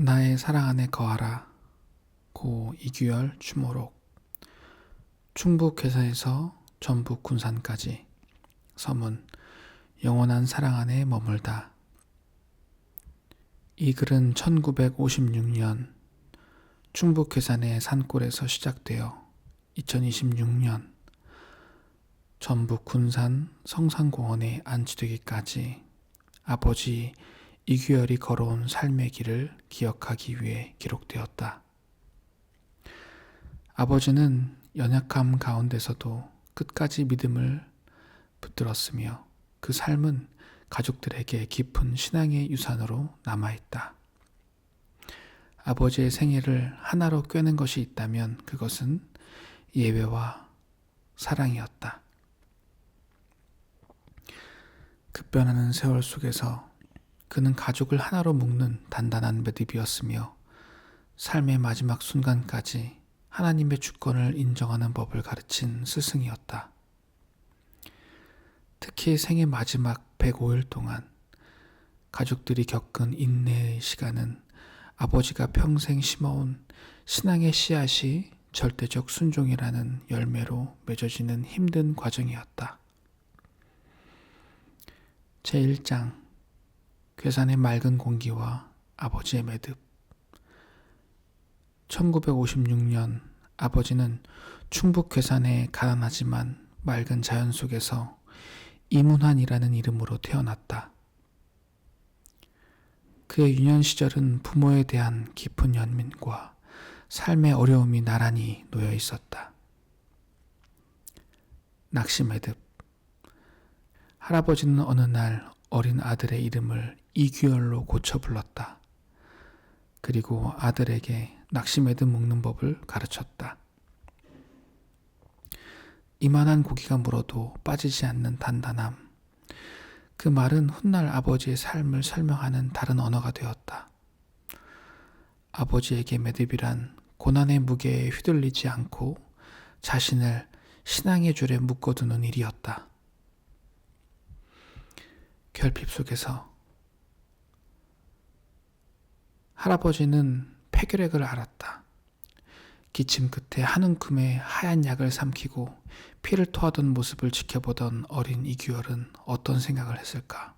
나의 사랑 안에 거하라. 고 이규열 추모록. 충북 괴산에서 전북 군산까지. 서문. 영원한 사랑 안에 머물다. 이 글은 1956년 충북 괴산의 산골에서 시작되어 2026년 전북 군산 성산공원에 안치되기까지 아버지 이규열이 걸어온 삶의 길을 기억하기 위해 기록되었다. 아버지는 연약함 가운데서도 끝까지 믿음을 붙들었으며 그 삶은 가족들에게 깊은 신앙의 유산으로 남아있다. 아버지의 생애를 하나로 꿰는 것이 있다면 그것은 예배와 사랑이었다. 급변하는 세월 속에서 그는 가족을 하나로 묶는 단단한 매듭이었으며 삶의 마지막 순간까지 하나님의 주권을 인정하는 법을 가르친 스승이었다. 특히 생애 마지막 105일 동안 가족들이 겪은 인내의 시간은 아버지가 평생 심어온 신앙의 씨앗이 절대적 순종이라는 열매로 맺어지는 힘든 과정이었다. 제1장 괴산의 맑은 공기와 아버지의 매듭. 1956년 아버지는 충북 괴산의 가난하지만 맑은 자연 속에서 이문환이라는 이름으로 태어났다. 그의 유년 시절은 부모에 대한 깊은 연민과 삶의 어려움이 나란히 놓여 있었다. 낚시 매듭. 할아버지는 어느 날 어린 아들의 이름을 이규열로 고쳐 불렀다. 그리고 아들에게 낚시 매듭 묶는 법을 가르쳤다. 이만한 고기가 물어도 빠지지 않는 단단함. 그 말은 훗날 아버지의 삶을 설명하는 다른 언어가 되었다. 아버지에게 매듭이란 고난의 무게에 휘둘리지 않고 자신을 신앙의 줄에 묶어두는 일이었다. 결핍 속에서 할아버지는 폐결핵을 앓았다. 기침 끝에 한 움큼의 하얀 약을 삼키고 피를 토하던 모습을 지켜보던 어린 이규열은 어떤 생각을 했을까?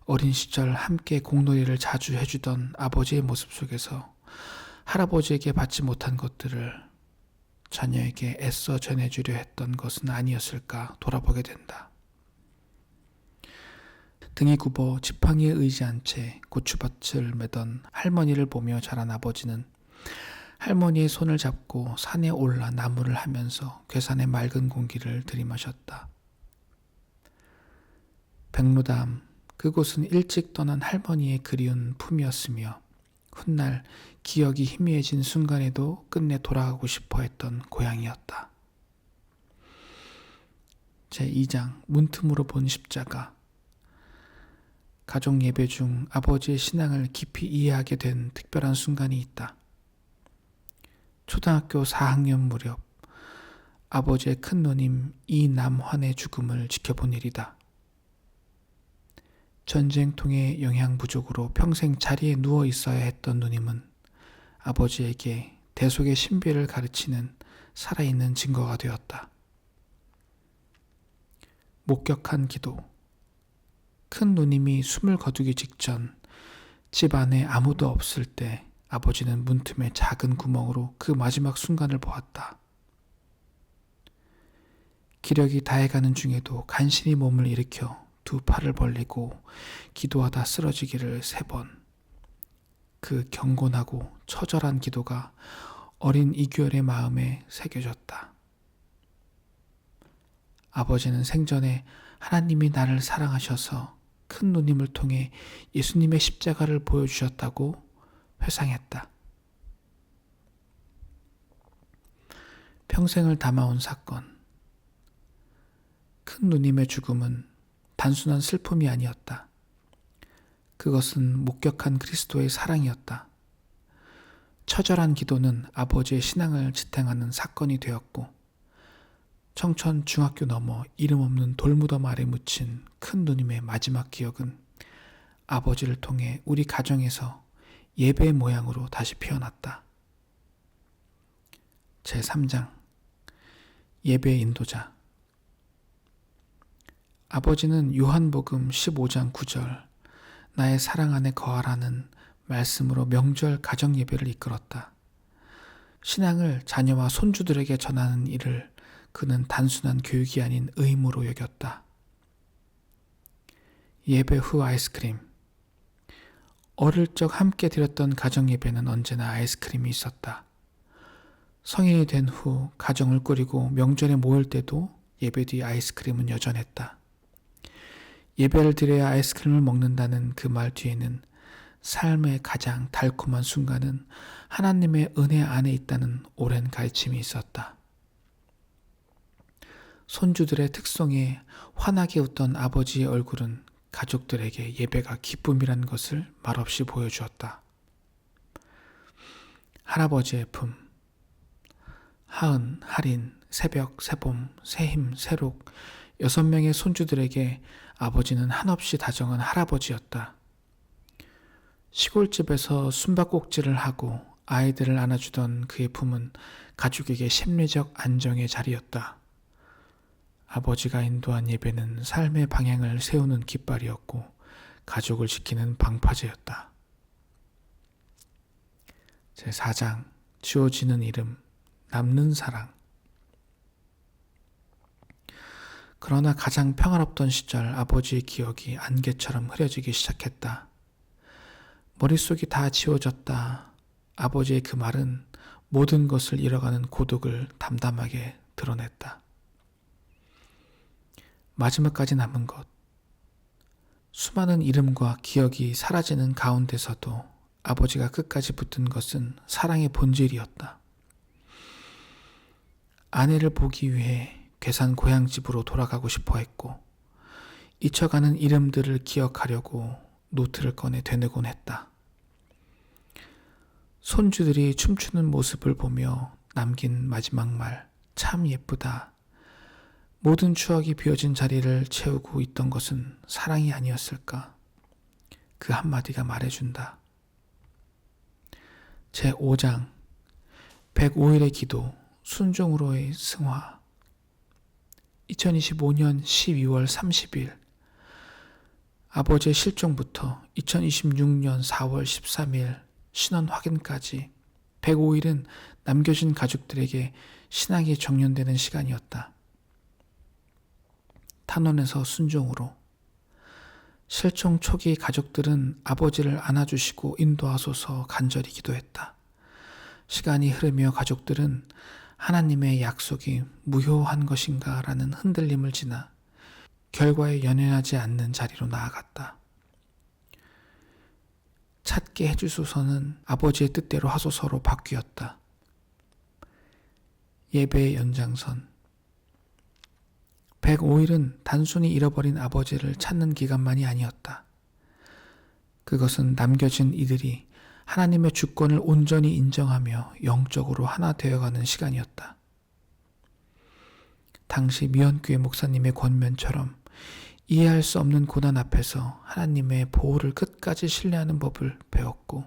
어린 시절 함께 공놀이를 자주 해주던 아버지의 모습 속에서 할아버지에게 받지 못한 것들을 자녀에게 애써 전해주려 했던 것은 아니었을까 돌아보게 된다. 등이 굽어 지팡이에 의지한 채 고추밭을 매던 할머니를 보며 자란 아버지는 할머니의 손을 잡고 산에 올라 나무를 하면서 괴산의 맑은 공기를 들이마셨다. 백로담, 그곳은 일찍 떠난 할머니의 그리운 품이었으며 훗날 기억이 희미해진 순간에도 끝내 돌아가고 싶어 했던 고향이었다. 제2장 문틈으로 본 십자가. 가족 예배 중 아버지의 신앙을 깊이 이해하게 된 특별한 순간이 있다. 초등학교 4학년 무렵 아버지의 큰 누님 이남환의 죽음을 지켜본 일이다. 전쟁통의 영양 부족으로 평생 자리에 누워 있어야 했던 누님은 아버지에게 대속의 신비를 가르치는 살아있는 증거가 되었다. 목격한 기도. 큰 누님이 숨을 거두기 직전 집 안에 아무도 없을 때 아버지는 문틈의 작은 구멍으로 그 마지막 순간을 보았다. 기력이 다해가는 중에도 간신히 몸을 일으켜 두 팔을 벌리고 기도하다 쓰러지기를 3번. 그 경건하고 처절한 기도가 어린 이규열의 마음에 새겨졌다. 아버지는 생전에 하나님이 나를 사랑하셔서 큰 누님을 통해 예수님의 십자가를 보여주셨다고 회상했다. 평생을 담아온 사건. 큰 누님의 죽음은 단순한 슬픔이 아니었다. 그것은 목격한 그리스도의 사랑이었다. 처절한 기도는 아버지의 신앙을 지탱하는 사건이 되었고 청천 중학교 넘어 이름 없는 돌무덤 아래 묻힌 큰 누님의 마지막 기억은 아버지를 통해 우리 가정에서 예배의 모양으로 다시 피어났다. 제3장 예배의 인도자. 아버지는 요한복음 15장 9절 나의 사랑 안에 거하라는 말씀으로 명절 가정 예배를 이끌었다. 신앙을 자녀와 손주들에게 전하는 일을 그는 단순한 교육이 아닌 의무로 여겼다. 예배 후 아이스크림. 어릴 적 함께 드렸던 가정 예배는 언제나 아이스크림이 있었다. 성인이 된 후 가정을 꾸리고 명절에 모일 때도 예배 뒤 아이스크림은 여전했다. 예배를 드려야 아이스크림을 먹는다는 그 말 뒤에는 삶의 가장 달콤한 순간은 하나님의 은혜 안에 있다는 오랜 가르침이 있었다. 손주들의 특성에 환하게 웃던 아버지의 얼굴은 가족들에게 예배가 기쁨이라는 것을 말없이 보여주었다. 할아버지의 품. 하은, 할인, 새벽, 새봄, 새힘, 새록 6명의 손주들에게 아버지는 한없이 다정한 할아버지였다. 시골집에서 숨바꼭질을 하고 아이들을 안아주던 그의 품은 가족에게 심리적 안정의 자리였다. 아버지가 인도한 예배는 삶의 방향을 세우는 깃발이었고 가족을 지키는 방파제였다. 제4장 지워지는 이름, 남는 사랑. 그러나 가장 평화롭던 시절 아버지의 기억이 안개처럼 흐려지기 시작했다. 머릿속이 다 지워졌다. 아버지의 그 말은 모든 것을 잃어가는 고독을 담담하게 드러냈다. 마지막까지 남은 것. 수많은 이름과 기억이 사라지는 가운데서도 아버지가 끝까지 붙든 것은 사랑의 본질이었다. 아내를 보기 위해 괴산 고향집으로 돌아가고 싶어 했고 잊혀가는 이름들을 기억하려고 노트를 꺼내 되뇌곤 했다. 손주들이 춤추는 모습을 보며 남긴 마지막 말, 참 예쁘다. 모든 추억이 비어진 자리를 채우고 있던 것은 사랑이 아니었을까? 그 한마디가 말해준다. 제5장 105일의 기도, 순종으로의 승화. 2025년 12월 30일 아버지의 실종부터 2026년 4월 13일 신원 확인까지 105일은 남겨진 가족들에게 신앙이 정련되는 시간이었다. 탄원에서 순종으로. 실종 초기 가족들은 아버지를 안아주시고 인도하소서 간절히 기도했다. 시간이 흐르며 가족들은 하나님의 약속이 무효한 것인가 라는 흔들림을 지나 결과에 연연하지 않는 자리로 나아갔다. 찾게 해주소서는 아버지의 뜻대로 하소서로 바뀌었다. 예배의 연장선. 105일은 단순히 잃어버린 아버지를 찾는 기간만이 아니었다. 그것은 남겨진 이들이 하나님의 주권을 온전히 인정하며 영적으로 하나 되어가는 시간이었다. 당시 미연교회 목사님의 권면처럼 이해할 수 없는 고난 앞에서 하나님의 보호를 끝까지 신뢰하는 법을 배웠고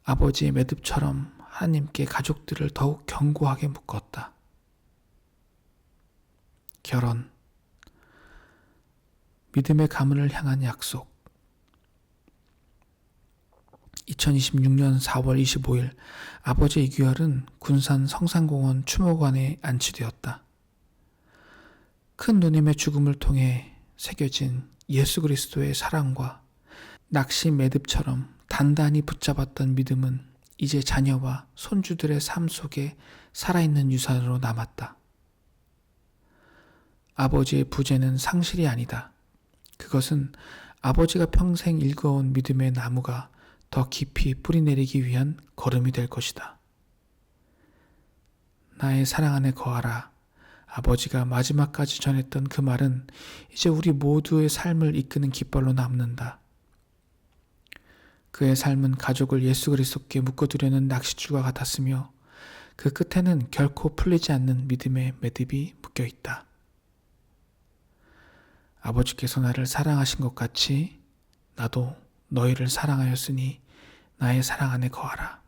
아버지의 매듭처럼 하나님께 가족들을 더욱 견고하게 묶었다. 결혼. 믿음의 가문을 향한 약속. 2026년 4월 25일 아버지 이규열은 군산 성산공원 추모관에 안치되었다. 큰 누님의 죽음을 통해 새겨진 예수 그리스도의 사랑과 낚시 매듭처럼 단단히 붙잡았던 믿음은 이제 자녀와 손주들의 삶 속에 살아있는 유산으로 남았다. 아버지의 부재는 상실이 아니다. 그것은 아버지가 평생 일궈온 믿음의 나무가 더 깊이 뿌리내리기 위한 걸음이 될 것이다. 나의 사랑 안에 거하라. 아버지가 마지막까지 전했던 그 말은 이제 우리 모두의 삶을 이끄는 깃발로 남는다. 그의 삶은 가족을 예수 그리스도께 묶어두려는 낚싯줄과 같았으며 그 끝에는 결코 풀리지 않는 믿음의 매듭이 묶여있다. 아버지께서 나를 사랑하신 것 같이 나도 너희를 사랑하였으니 나의 사랑 안에 거하라.